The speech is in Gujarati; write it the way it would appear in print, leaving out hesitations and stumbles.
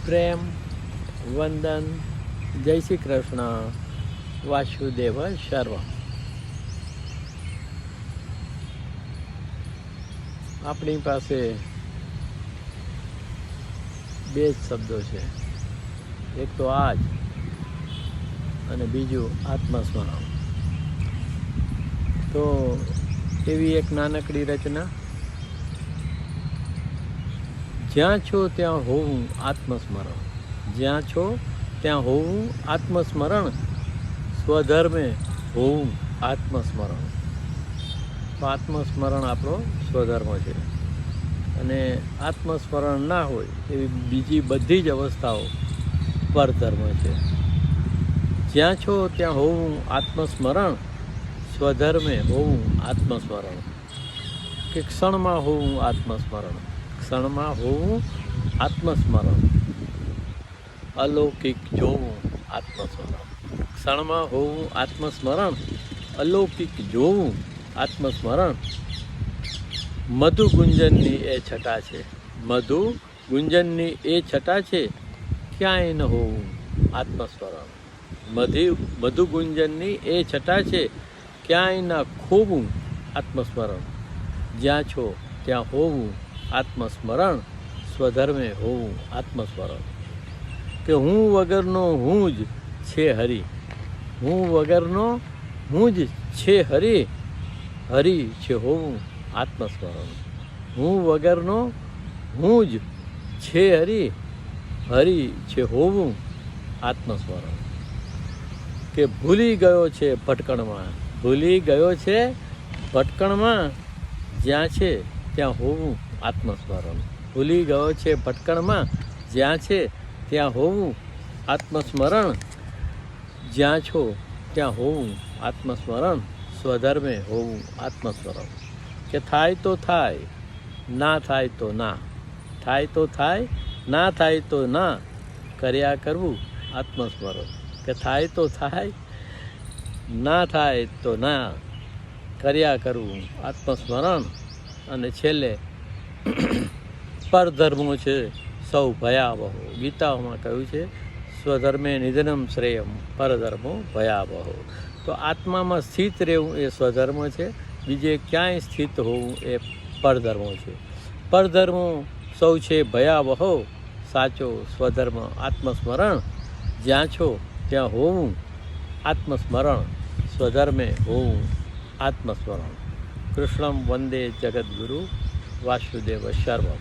પ્રેમ વંદન, જય શ્રી કૃષ્ણ, વાસુદેવ સર્વ. આપણી પાસે બે જ શબ્દો છે, એક તો આજ અને બીજું આત્મસ્મરણ. તો એવી એક નાનકડી રચના, જ્યાં છો ત્યાં હોવું આત્મસ્મરણ, જ્યાં છો ત્યાં હોવું આત્મસ્મરણ, સ્વધર્મે હોવું આત્મસ્મરણ. તો આત્મસ્મરણ આપણો સ્વધર્મ છે, અને આત્મસ્મરણ ના હોય એવી બીજી બધી જ અવસ્થાઓ પરધર્મ છે. જ્યાં છો ત્યાં હોવું આત્મસ્મરણ, સ્વધર્મે હોવું આત્મસ્મરણ. કે ક્ષણમાં હોવું આત્મસ્મરણ, ક્ષણમાં હોવું આત્મસ્મરણ. અલૌકિક જોવું આત્મસ્મરણ, ક્ષણમાં હોવું આત્મસ્મરણ, અલૌકિક જોવું આત્મસ્મરણ. મધુ ગુંજનની એ છટા છે, મધુ ગુંજનની એ છટા છે, ક્યાંય ન હોવું આત્મસ્મરણ. મધુ ગુંજનની એ છટા છે, ક્યાંય ના ખોવું આત્મસ્મરણ. જ્યાં છો ત્યાં હોવું આત્મસ્મરણ, સ્વધર્મે હોવું આત્મસ્મરણ. કે હું વગરનો હું જ છે હરિ, હું વગરનો હું જ છે હરિ, હરિ છે હોવું આત્મસ્મરણ. હું વગરનો હું જ છે હરિ, હરિ છે હોવું આત્મસ્મરણ. કે ભૂલી ગયો છે ભટકણમાં, ભૂલી ગયો છે ભટકણમાં, જ્યાં છે ત્યાં હોવું આત્મસ્મરણ. ભૂલી ગયો છે ભટકણમાં, જ્યાં છે ત્યાં હોવું આત્મસ્મરણ. જ્યાં છો ત્યાં હોવું આત્મસ્મરણ, સ્વધર્મે હોવું આત્મસ્મરણ. કે થાય તો થાય, ના થાય તો ના, થાય તો થાય, ના થાય તો ના, કર્યા કરવું આત્મસ્મરણ. કે થાય તો થાય, ના થાય તો ના, કર્યા કરવું આત્મસ્મરણ. અને છેલ્લે પરધર્મો છે સૌ ભયાવહો. ગીતાઓમાં કહ્યું છે, સ્વધર્મે નિધનમ શ્રેયમ પરધર્મો ભયાવહો. તો આત્મામાં સ્થિત રહેવું એ સ્વધર્મ છે, બીજે ક્યાંય સ્થિત હોવું એ પરધર્મો છે. પરધર્મો સૌ છે ભયાવહો, સાચો સ્વધર્મ આત્મસ્મરણ. જ્યાં છો ત્યાં હોવું આત્મસ્મરણ, સ્વધર્મે હોવું આત્મસ્મરણ. કૃષ્ણમ વંદે જગદ્ગુરુ, વાસુદેવ સર્વમ.